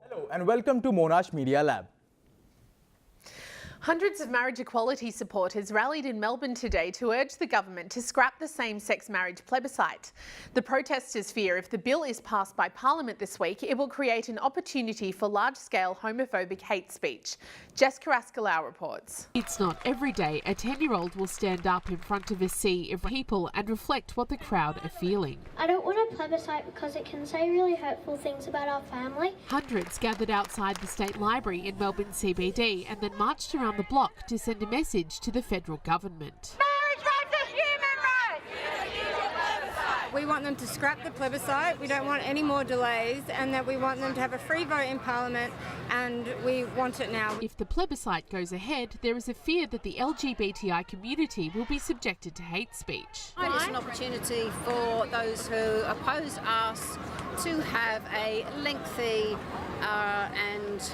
Hello and welcome to Monash Media Lab. Hundreds of marriage equality supporters rallied in Melbourne today to urge the government to scrap the same-sex marriage plebiscite. The protesters fear if the bill is passed by Parliament this week, it will create an opportunity for large-scale homophobic hate speech. Jess Carrascalau reports. It's not every day a 10-year-old will stand up in front of a sea of people and reflect what the crowd are feeling. I don't want a plebiscite because it can say really hurtful things about our family. Hundreds gathered outside the State Library in Melbourne CBD and then marched around the block to send a message to the federal government. Marriage rights are human rights! We want them to scrap the plebiscite, we don't want any more delays, and that we want them to have a free vote in Parliament, and we want it now. If the plebiscite goes ahead, there is a fear that the LGBTI community will be subjected to hate speech. It's an opportunity for those who oppose us to have a lengthy and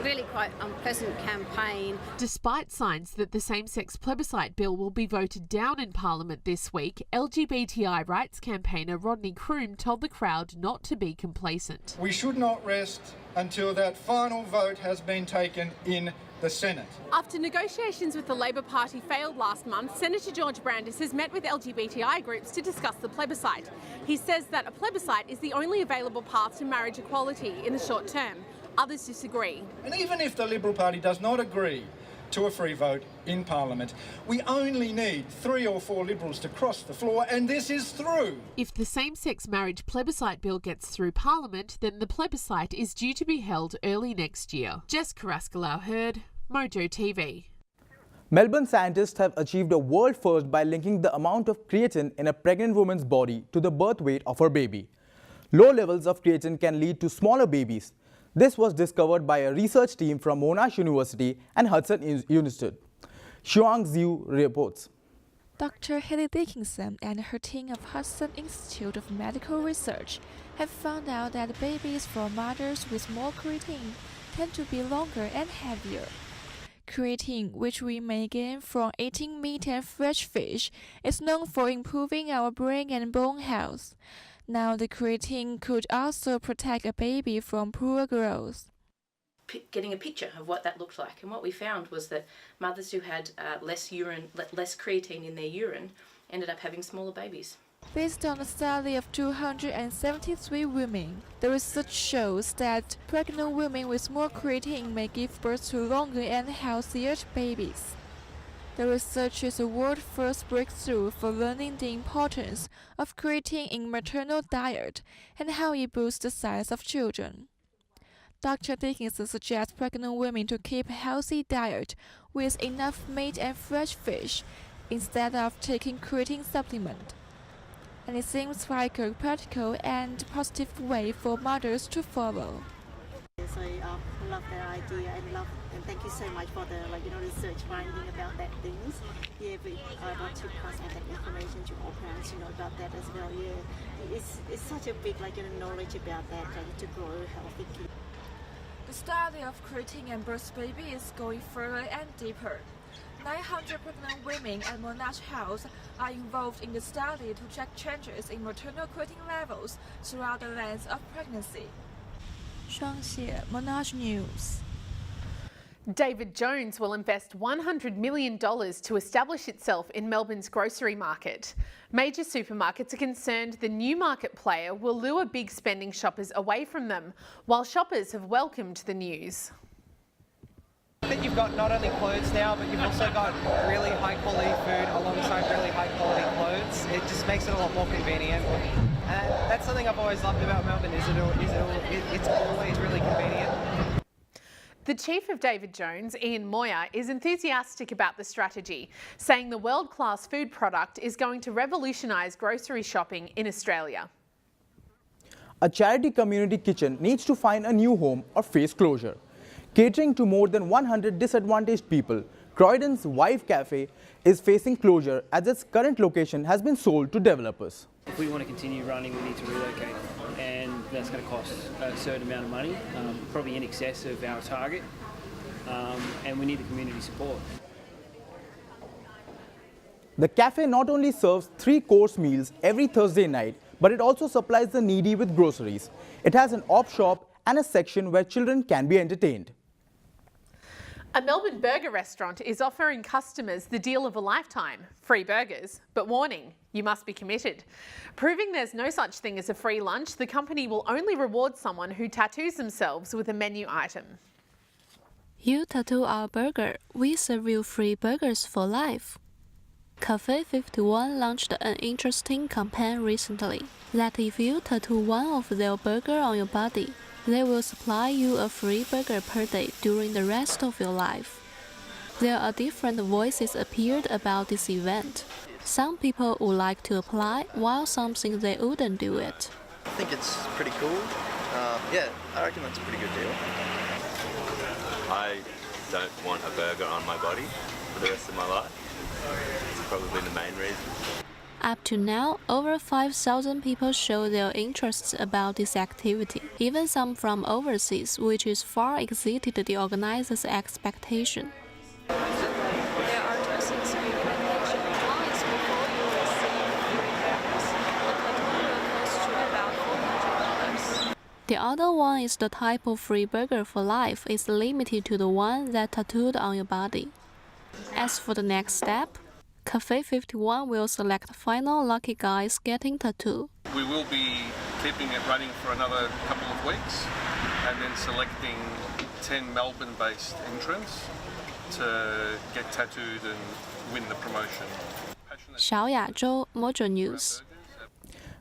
really quite unpleasant campaign. Despite signs that the same-sex plebiscite bill will be voted down in Parliament this week, LGBTI rights campaigner Rodney Croom told the crowd not to be complacent. We should not rest until that final vote has been taken in the Senate. After negotiations with the Labor Party failed last month, Senator George Brandis has met with LGBTI groups to discuss the plebiscite. He says that a plebiscite is the only available path to marriage equality in the short term. Others disagree. And even if the Liberal Party does not agree to a free vote in Parliament, we only need 3 or 4 Liberals to cross the floor, and this is through. If the same-sex marriage plebiscite bill gets through Parliament, then the plebiscite is due to be held early next year. Jess Carrascalau Heard, Mojo TV. Melbourne scientists have achieved a world first by linking the amount of creatine in a pregnant woman's body to the birth weight of her baby. Low levels of creatine can lead to smaller babies. This was discovered by a research team from Monash University and Hudson Institute. Xuang Zhu reports. Dr. Haley Dickinson and her team of Hudson Institute of Medical Research have found out that babies from mothers with more creatine tend to be longer and heavier. Creatine, which we may gain from eating meat and fresh fish, is known for improving our brain and bone health. Now, the creatine could also protect a baby from poor growth. Getting a picture of what that looked like, and what we found was that mothers who had less creatine in their urine ended up having smaller babies. Based on a study of 273 women, the research shows that pregnant women with more creatine may give birth to longer and healthier babies. The research is a world-first breakthrough for learning the importance of creatine in maternal diet and how it boosts the size of children. Dr. Dickinson suggests pregnant women to keep a healthy diet with enough meat and fresh fish instead of taking creatine supplement. And it seems like a practical and positive way for mothers to follow. So I love that idea and thank you so much for the research finding about that things. Yeah, but I want to pass on that information to all parents, about that as well. Yeah, it's such a big knowledge about that to grow healthy kids. The study of creatine and birth baby is going further and deeper. 900 pregnant women at Monash House are involved in the study to check changes in maternal creatine levels throughout the length of pregnancy. Shuang Xie, Monash News. David Jones will invest $100 million to establish itself in Melbourne's grocery market. Major supermarkets are concerned the new market player will lure big spending shoppers away from them, while shoppers have welcomed the news. I think you've got not only clothes now, but you've also got really high quality food alongside really high quality clothes. It just makes it a lot more convenient. And that's something I've always loved about Melbourne, it's always really convenient. The chief of David Jones, Ian Moyer, is enthusiastic about the strategy, saying the world-class food product is going to revolutionise grocery shopping in Australia. A charity community kitchen needs to find a new home or face closure. Catering to more than 100 disadvantaged people, Croydon's Wife Cafe is facing closure as its current location has been sold to developers. If we want to continue running, we need to relocate, and that's going to cost a certain amount of money, probably in excess of our target, and we need the community support. The cafe not only serves 3-course meals every Thursday night, but it also supplies the needy with groceries. It has an op shop and a section where children can be entertained. A Melbourne burger restaurant is offering customers the deal of a lifetime, free burgers, but warning, you must be committed. Proving there's no such thing as a free lunch, the company will only reward someone who tattoos themselves with a menu item. You tattoo our burger, we serve you free burgers for life. Cafe 51 launched an interesting campaign recently that if you tattoo one of their burger on your body, they will supply you a free burger per day during the rest of your life. There are different voices appeared about this event. Some people would like to apply, while some think they wouldn't do it. I think it's pretty cool. Yeah, I reckon that's a pretty good deal. I don't want a burger on my body for the rest of my life. It's probably the main reason. Up to now, over 5,000 people show their interests about this activity, even some from overseas, which is far exceeded the organizers' expectation. There are dressings you can mention twice before you receive free burgers. The tattoo will cost you about $400. The other one is the type of free burger for life is limited to the one that tattooed on your body. As for the next step, Cafe 51 will select final lucky guys getting tattoo. We will be keeping it running for another couple of weeks and then selecting 10 Melbourne-based entrants to get tattooed and win the promotion. 小亚洲 Mojo News.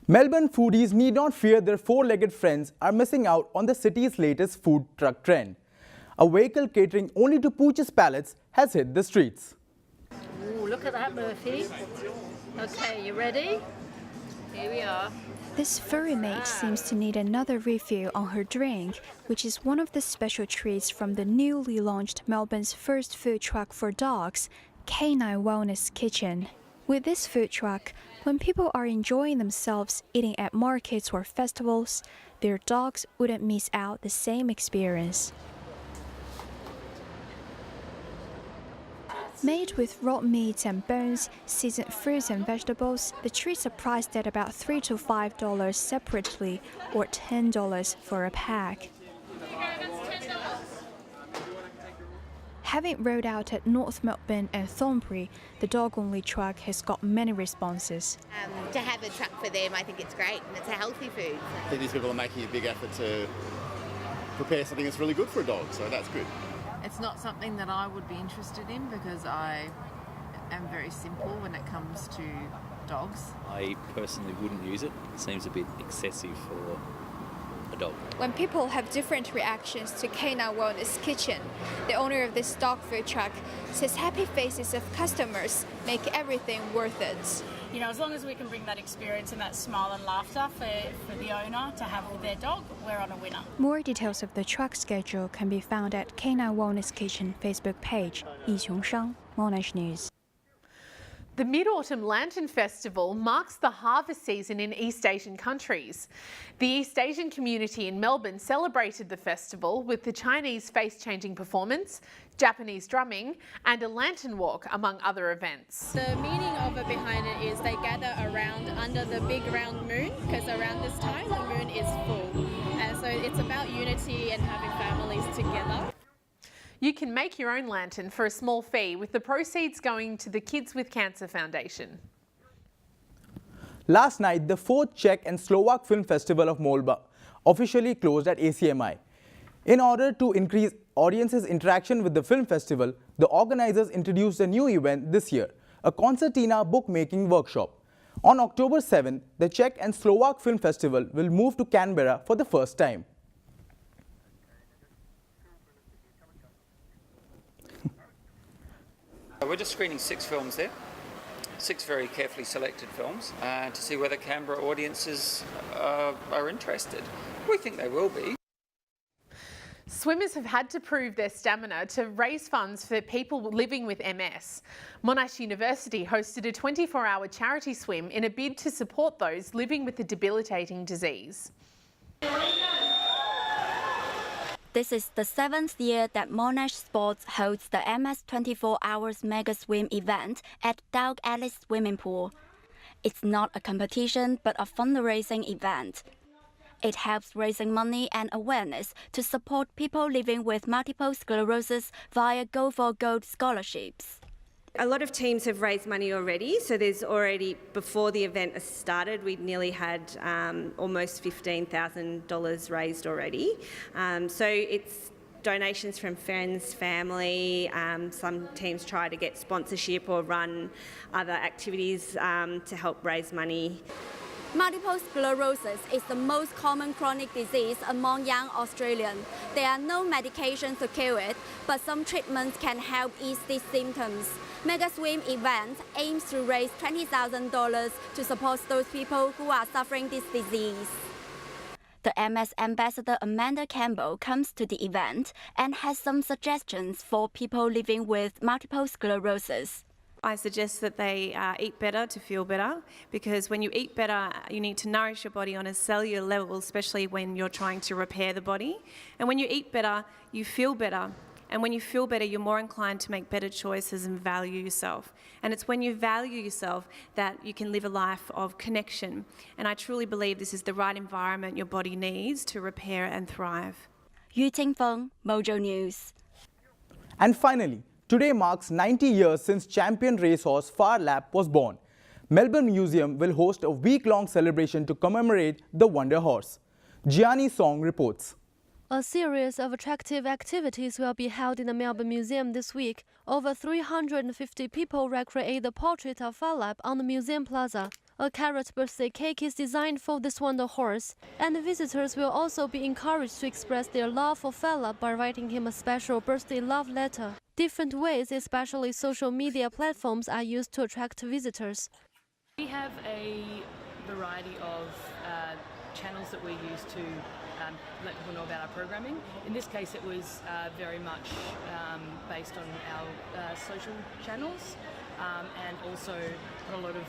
Melbourne foodies need not fear their four-legged friends are missing out on the city's latest food truck trend. A vehicle catering only to Pooch's palates has hit the streets. Ooh, look at that, Murphy. Okay, you ready? Here we are. This furry mate seems to need another refill on her drink, which is one of the special treats from the newly launched Melbourne's first food truck for dogs, Canine Wellness Kitchen. With this food truck, when people are enjoying themselves eating at markets or festivals, their dogs wouldn't miss out the same experience. Made with raw meats and bones, seasoned fruits and vegetables, the treats are priced at about $3 to $5 separately or $10 for a pack. Having rolled out at North Melbourne and Thornbury, the dog-only truck has got many responses. To have a truck for them, I think it's great, and it's a healthy food. I think these people are making a big effort to prepare something that's really good for a dog, so that's good. It's not something that I would be interested in because I am very simple when it comes to dogs. I personally wouldn't use it. It seems a bit excessive for a dog. When people have different reactions to Canine Wellness Kitchen, the owner of this dog food truck says happy faces of customers make everything worth it. You know, as long as we can bring that experience and that smile and laughter for the owner to have with their dog, we're on a winner. More details of the truck schedule can be found at Canine Wellness Kitchen Facebook page, Yi Qiongshang, Monash News. The Mid-Autumn Lantern Festival marks the harvest season in East Asian countries. The East Asian community in Melbourne celebrated the festival with the Chinese face-changing performance, Japanese drumming and a lantern walk, among other events. The meaning of it behind it is they gather around under the big round moon, because around this time the moon is full. And so it's about unity and having families together. You can make your own lantern for a small fee, with the proceeds going to the Kids with Cancer Foundation. Last night, the 4th Czech and Slovak Film Festival of Moldova officially closed at ACMI. In order to increase audiences' interaction with the film festival, the organizers introduced a new event this year, a concertina bookmaking workshop. On October 7, the Czech and Slovak Film Festival will move to Canberra for the first time. We're just screening 6 films there, 6 very carefully selected films, to see whether Canberra audiences are interested. We think they will be. Swimmers have had to prove their stamina to raise funds for people living with MS. Monash University hosted a 24-hour charity swim in a bid to support those living with the debilitating disease. This is the 7th year that Monash Sports holds the MS 24 Hours Mega Swim event at Doug Ellis Swimming Pool. It's not a competition, but a fundraising event. It helps raising money and awareness to support people living with multiple sclerosis via Go for Gold scholarships. A lot of teams have raised money already, so there's already, before the event has started, we'd nearly had almost $15,000 raised already. So it's donations from friends, family, some teams try to get sponsorship or run other activities to help raise money. Multiple sclerosis is the most common chronic disease among young Australians. There are no medications to cure it, but some treatments can help ease these symptoms. Mega Swim event aims to raise $20,000 to support those people who are suffering this disease. The MS ambassador Amanda Campbell comes to the event and has some suggestions for people living with multiple sclerosis. I suggest that they eat better to feel better, because when you eat better, you need to nourish your body on a cellular level, especially when you're trying to repair the body. And when you eat better, you feel better. And when you feel better, you're more inclined to make better choices and value yourself. And it's when you value yourself that you can live a life of connection. And I truly believe this is the right environment your body needs to repair and thrive. Yu Tingfeng, Mojo News. And finally, today marks 90 years since champion racehorse Phar Lap was born. Melbourne Museum will host a week-long celebration to commemorate the Wonder Horse. Gianni Song reports. A series of attractive activities will be held in the Melbourne Museum this week. Over 350 people recreate the portrait of Phar Lap on the Museum Plaza. A carrot birthday cake is designed for this wonder horse, and visitors will also be encouraged to express their love for Phar Lap by writing him a special birthday love letter. Different ways, especially social media platforms, are used to attract visitors. We have a variety of channels that we use to let people know about our programming. In this case, it was very much based on our social channels and also a lot of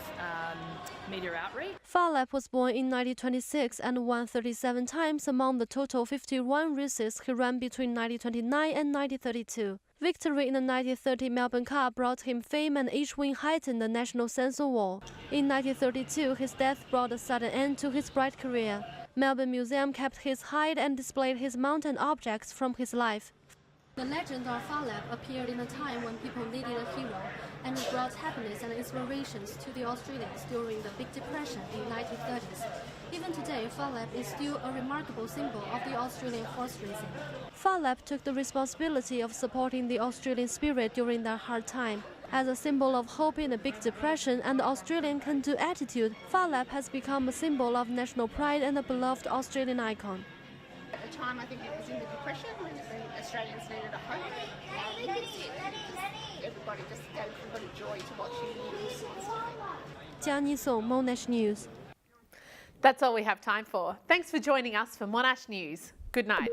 media outreach. Phar Lap was born in 1926 and won 37 times among the total 51 races he ran between 1929 and 1932. Victory in the 1930 Melbourne Cup brought him fame, and each win heightened the national censor war. In 1932, his death brought a sudden end to his bright career. Melbourne Museum kept his hide and displayed his mountain objects from his life. The legend of Phar Lap appeared in a time when people needed a hero, and it brought happiness and inspirations to the Australians during the Big Depression in the 1930s. Even today, Phar Lap is still a remarkable symbol of the Australian horse racing. Phar Lap took the responsibility of supporting the Australian spirit during that hard time. As a symbol of hope in the Big Depression and the Australian can-do attitude, Phar Lap has become a symbol of national pride and a beloved Australian icon. At the time, I think it was in the Depression when the Australians needed a hope. Everybody just gave everybody joy to watching news. Jiani Song, Monash News. That's all we have time for. Thanks for joining us for Monash News. Good night.